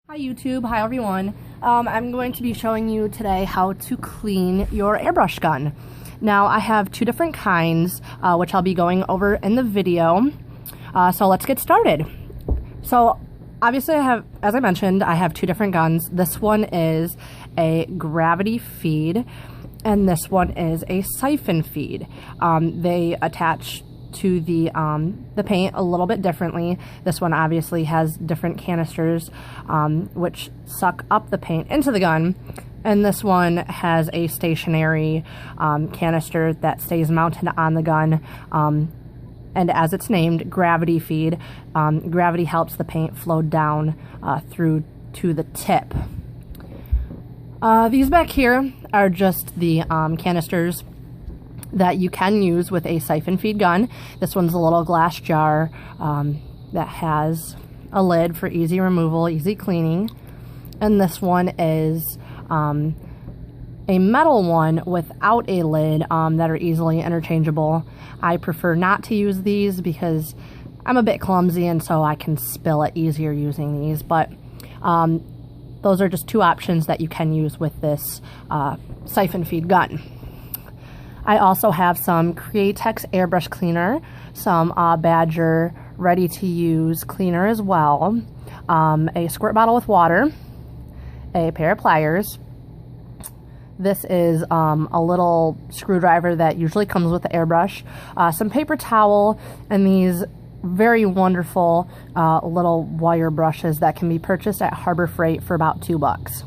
Hi YouTube, hi everyone. I'm going to be showing you today how to clean your airbrush gun. Now I have two different kinds, which I'll be going over in the video. So let's get started. So obviously as I mentioned, I have two different guns. This one is a gravity feed and this one is a siphon feed. They attach to the paint a little bit differently. This one obviously has different canisters which suck up the paint into the gun, and this one has a stationary canister that stays mounted on the gun, and as it's named, gravity feed. Gravity helps the paint flow down through to the tip. These back here are just the canisters that you can use with a siphon feed gun. This one's a little glass jar that has a lid for easy removal, easy cleaning. And this one is a metal one without a lid that are easily interchangeable. I prefer not to use these because I'm a bit clumsy and so I can spill it easier using these, but those are just two options that you can use with this siphon feed gun. I also have some Createx airbrush cleaner, some Badger ready to use cleaner as well, a squirt bottle with water, a pair of pliers. This is a little screwdriver that usually comes with the airbrush, some paper towel, and these very wonderful little wire brushes that can be purchased at Harbor Freight for about $2.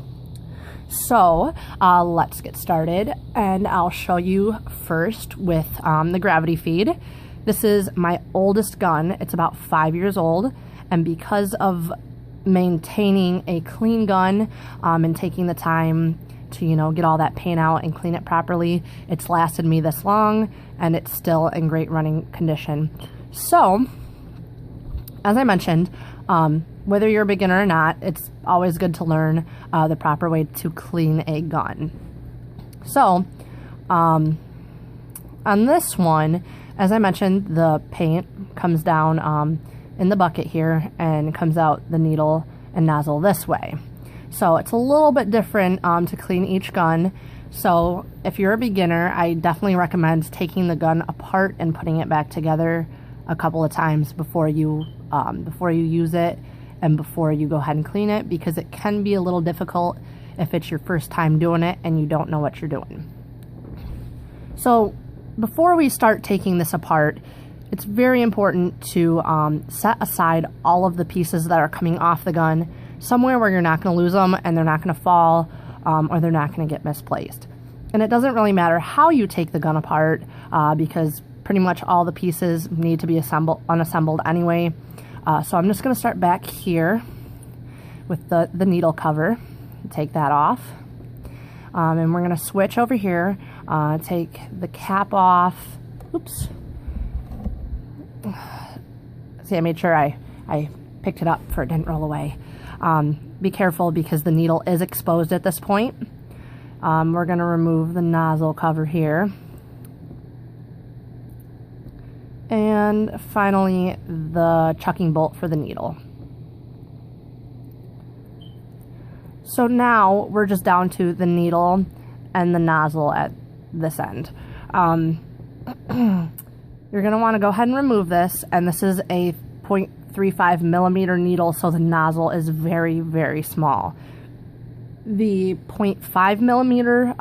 So let's get started, and I'll show you first with the gravity feed. This is my oldest gun. It's about 5 years old, and because of maintaining a clean gun and taking the time to get all that paint out and clean it properly, it's lasted me this long and it's still in great running condition. So as I mentioned, whether you're a beginner or not, it's always good to learn the proper way to clean a gun. So, on this one, as I mentioned, the paint comes down in the bucket here and comes out the needle and nozzle this way. So it's a little bit different to clean each gun. So if you're a beginner, I definitely recommend taking the gun apart and putting it back together a couple of times before you use it and before you go ahead and clean it, because it can be a little difficult if it's your first time doing it and you don't know what you're doing. So before we start taking this apart, it's very important to set aside all of the pieces that are coming off the gun somewhere where you're not going to lose them and they're not going to fall or they're not going to get misplaced. And it doesn't really matter how you take the gun apart because pretty much all the pieces need to be unassembled anyway. So I'm just going to start back here with the needle cover. Take that off. And we're going to switch over here, take the cap off. Oops. See, I made sure I picked it up so it didn't roll away. Be careful because the needle is exposed at this point. We're going to remove the nozzle cover here. And finally, the chucking bolt for the needle. So now we're just down to the needle and the nozzle at this end. You're going to want to go ahead and remove this, and this is a 0.35 millimeter needle, so the nozzle is very, very small. The 0.5 millimeter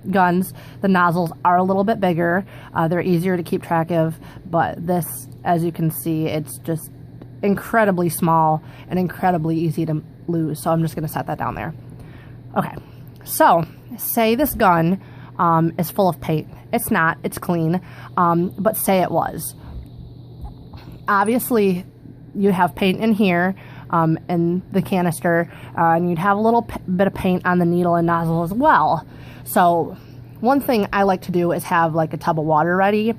guns, the nozzles are a little bit bigger. They're easier to keep track of, but this, as you can see, it's just incredibly small and incredibly easy to lose. So I'm just going to set that down there. Okay, so say this gun is full of paint. It's not, it's clean, but say it was. Obviously, you have paint in here. In the canister, and you'd have a little bit of paint on the needle and nozzle as well. So one thing I like to do is have like a tub of water ready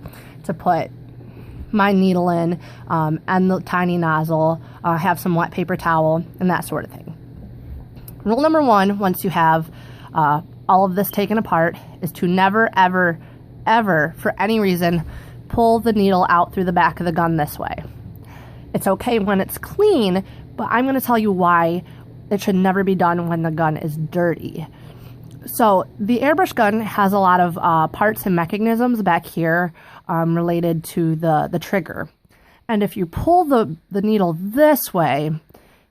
to put my needle in and the tiny nozzle, have some wet paper towel and that sort of thing. Rule number one, once you have all of this taken apart, is to never, ever, ever, for any reason, pull the needle out through the back of the gun this way. It's okay when it's clean, but I'm going to tell you why it should never be done when the gun is dirty. So the airbrush gun has a lot of parts and mechanisms back here related to the trigger. And if you pull the needle this way,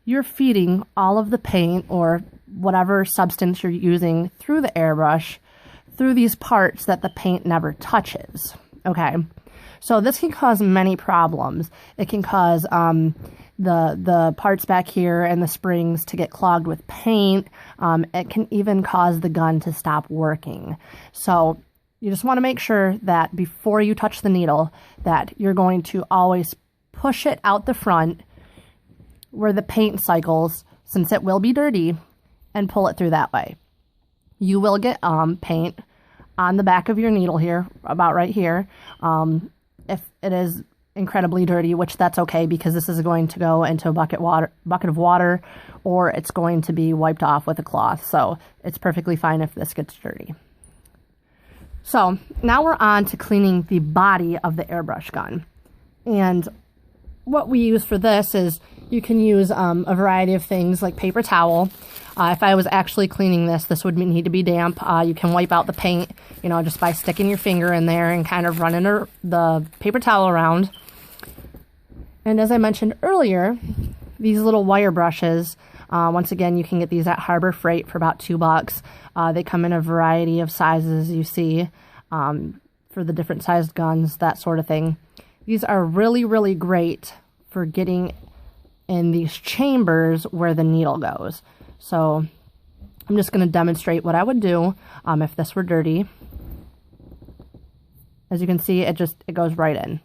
you're feeding all of the paint or whatever substance you're using through the airbrush through these parts that the paint never touches. Okay, so this can cause many problems. It can cause the parts back here and the springs to get clogged with paint. It can even cause the gun to stop working. So you just want to make sure that before you touch the needle that you're going to always push it out the front where the paint cycles, since it will be dirty, and pull it through that way. You will get paint on the back of your needle here, about right here. If it is incredibly dirty, which that's okay, because this is going to go into a bucket of water, or it's going to be wiped off with a cloth. So it's perfectly fine if this gets dirty. So now we're on to cleaning the body of the airbrush gun. And what we use for this is you can use a variety of things like paper towel. If I was actually cleaning this would need to be damp. You can wipe out the paint, you know, just by sticking your finger in there and kind of running the paper towel around. And as I mentioned earlier, these little wire brushes, once again, you can get these at Harbor Freight for about $2. They come in a variety of sizes, you see, for the different sized guns, that sort of thing. These are really, really great for getting in these chambers where the needle goes. So I'm just going to demonstrate what I would do if this were dirty. As you can see, it goes right in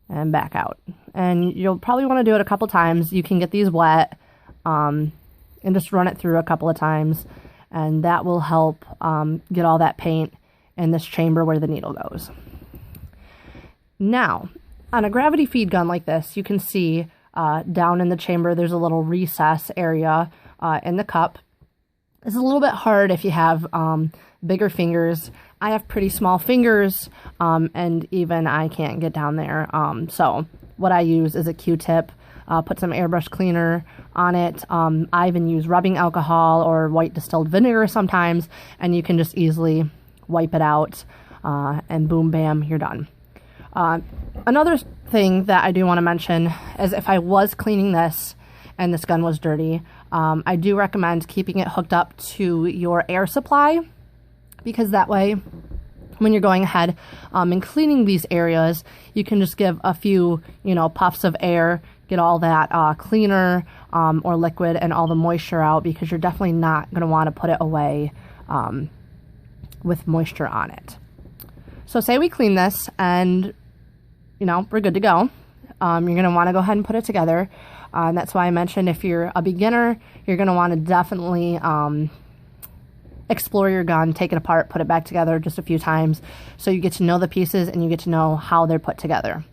and back out. And you'll probably want to do it a couple times. You can get these wet and just run it through a couple of times, and that will help get all that paint in this chamber where the needle goes. Now, on a gravity feed gun like this, you can see down in the chamber there's a little recess area in the cup. It's a little bit hard if you have bigger fingers. I have pretty small fingers, and even I can't get down there. So what I use is a Q-tip, put some airbrush cleaner on it. I even use rubbing alcohol or white distilled vinegar sometimes, and you can just easily wipe it out, and boom, bam, you're done. Another thing that I do want to mention is if I was cleaning this and this gun was dirty, I do recommend keeping it hooked up to your air supply, because that way when you're going ahead and cleaning these areas, you can just give a few, you know, puffs of air, get all that cleaner or liquid and all the moisture out, because you're definitely not going to want to put it away with moisture on it. So say we clean this and, you know, we're good to go. You're going to want to go ahead and put it together. And that's why I mentioned if you're a beginner, you're going to want to definitely explore your gun, take it apart, put it back together just a few times so you get to know the pieces and you get to know how they're put together.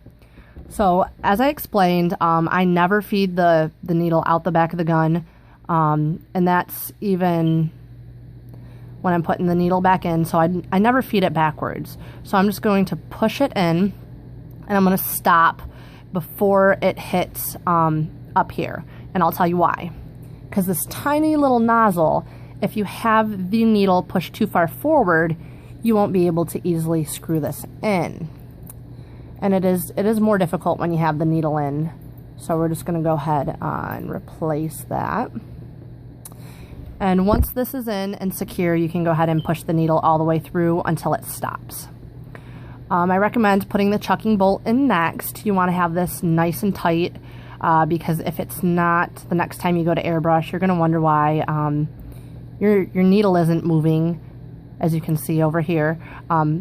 So as I explained, I never feed the needle out the back of the gun, and that's even when I'm putting the needle back in. So I never feed it backwards. So I'm just going to push it in, and I'm going to stop before it hits up here. And I'll tell you why. Because this tiny little nozzle, if you have the needle pushed too far forward, you won't be able to easily screw this in. And it is more difficult when you have the needle in. So we're just going to go ahead and replace that. And once this is in and secure, you can go ahead and push the needle all the way through until it stops. I recommend putting the chucking bolt in next. You want to have this nice and tight, because if it's not, the next time you go to airbrush, you're going to wonder why your needle isn't moving, as you can see over here. You're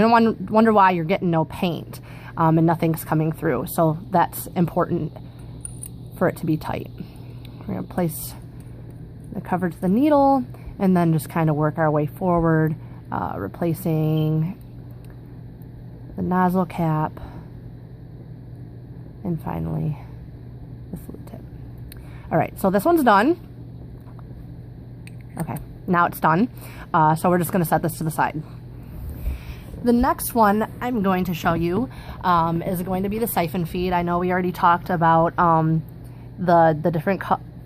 going to wonder why you're getting no paint and nothing's coming through. So that's important for it to be tight. We're going to place the cover to the needle and then just kind of work our way forward, replacing the nozzle cap, and finally the fluid tip. All right, so this one's done. Okay, now it's done. So we're just going to set this to the side. The next one I'm going to show you is going to be the siphon feed. I know we already talked about the different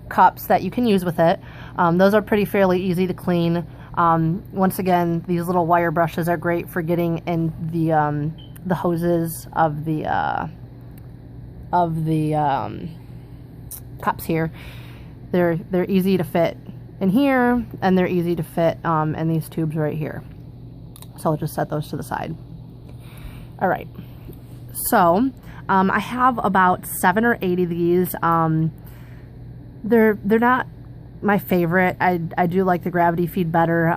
cups that you can use with it. Those are fairly easy to clean. Once again, these little wire brushes are great for getting in the hoses of the cups here. They're easy to fit in here, and they're easy to fit in these tubes right here. So I'll just set those to the side. All right, so I have about 7 or 8 of these. They're not my favorite. I do like the gravity feed better,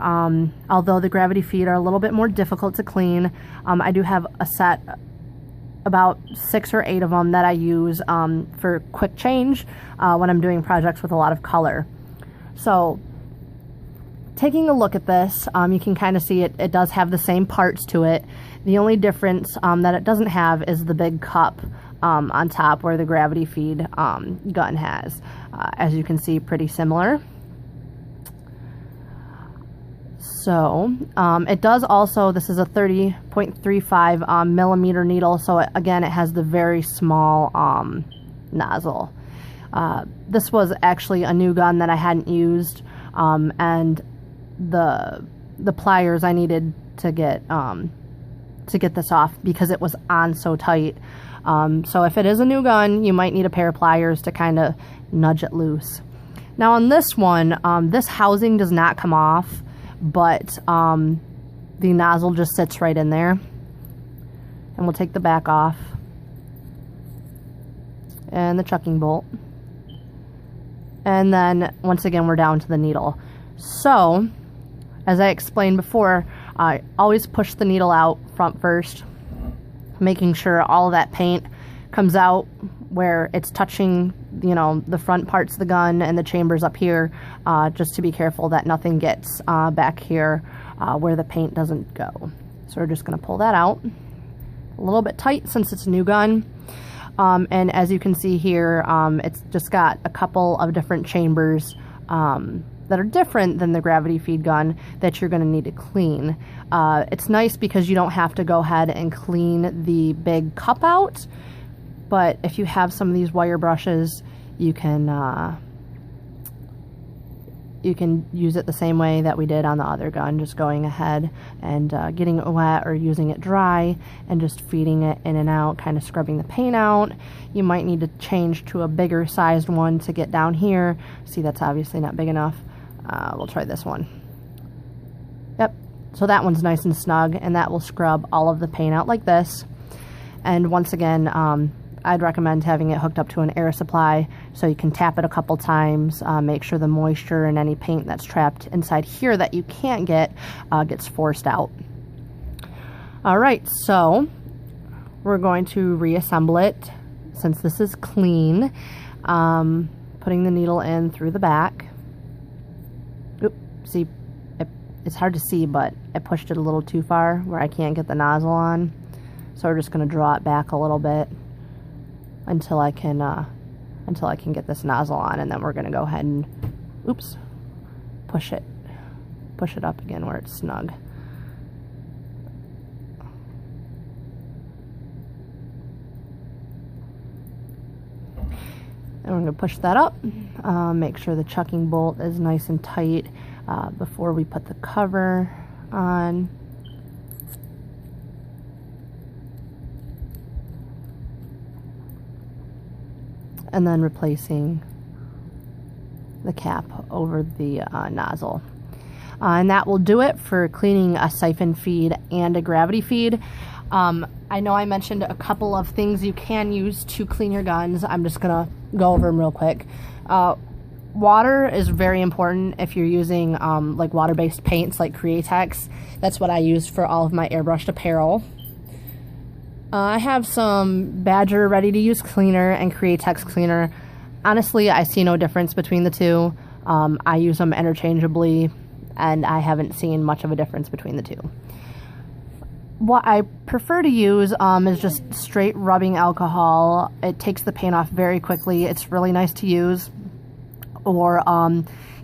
although the gravity feed are a little bit more difficult to clean. I do have a set, about 6 or 8 of them that I use for quick change when I'm doing projects with a lot of color. So taking a look at this, you can kind of see it does have the same parts to it. The only difference that it doesn't have is the big cup on top where the gravity feed gun has. As you can see, pretty similar. So it does also, this is a 30.35 millimeter needle, so again it has the very small nozzle. This was actually a new gun that I hadn't used, and the pliers I needed to get this off because it was on so tight. So if it is a new gun, you might need a pair of pliers to kind of nudge it loose. Now on this one, this housing does not come off, but the nozzle just sits right in there. And we'll take the back off and the chucking bolt. And then once again, we're down to the needle. So as I explained before, I always push the needle out front first, making sure all of that paint comes out where it's touching, you know, the front parts of the gun and the chambers up here, just to be careful that nothing gets back here where the paint doesn't go. So we're just going to pull that out. A little bit tight since it's a new gun. And as you can see here, it's just got a couple of different chambers that are different than the gravity feed gun that you're going to need to clean. It's nice because you don't have to go ahead and clean the big cup out, but if you have some of these wire brushes, you can use it the same way that we did on the other gun, just going ahead and getting it wet or using it dry and just feeding it in and out, kind of scrubbing the paint out. You might need to change to a bigger sized one to get down here. See, that's obviously not big enough. We'll try this one. Yep, so that one's nice and snug, and that will scrub all of the paint out like this. And once again, I'd recommend having it hooked up to an air supply so you can tap it a couple times, make sure the moisture and any paint that's trapped inside here that you can't get gets forced out. All right, so we're going to reassemble it since this is clean, putting the needle in through the back. Oop, see, it's hard to see, but I pushed it a little too far where I can't get the nozzle on. So we're just going to draw it back a little bit until I can get this nozzle on, and then we're going to go ahead and, oops, push it up again where it's snug. And we're going to push that up, make sure the chucking bolt is nice and tight before we put the cover on. And then replacing the cap over the nozzle. And that will do it for cleaning a siphon feed and a gravity feed. I know I mentioned a couple of things you can use to clean your guns. I'm just gonna go over them real quick. Water is very important if you're using like water-based paints like Createx. That's what I use for all of my airbrushed apparel. I have some Badger ready-to-use cleaner and Createx cleaner. Honestly, I see no difference between the two. I use them interchangeably, and I haven't seen much of a difference between the two. What I prefer to use is just straight rubbing alcohol. It takes the paint off very quickly. It's really nice to use. Or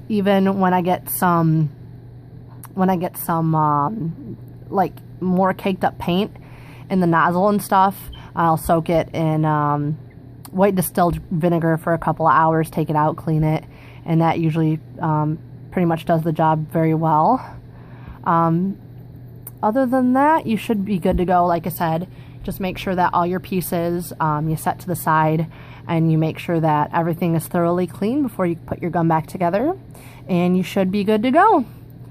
even when I get some like more caked up paint in the nozzle and stuff, I'll soak it in white distilled vinegar for a couple of hours, take it out, clean it, and that usually pretty much does the job very well. Other than that, you should be good to go. Like I said, just make sure that all your pieces you set to the side, and you make sure that everything is thoroughly clean before you put your gun back together, and you should be good to go.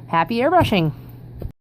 Happy airbrushing!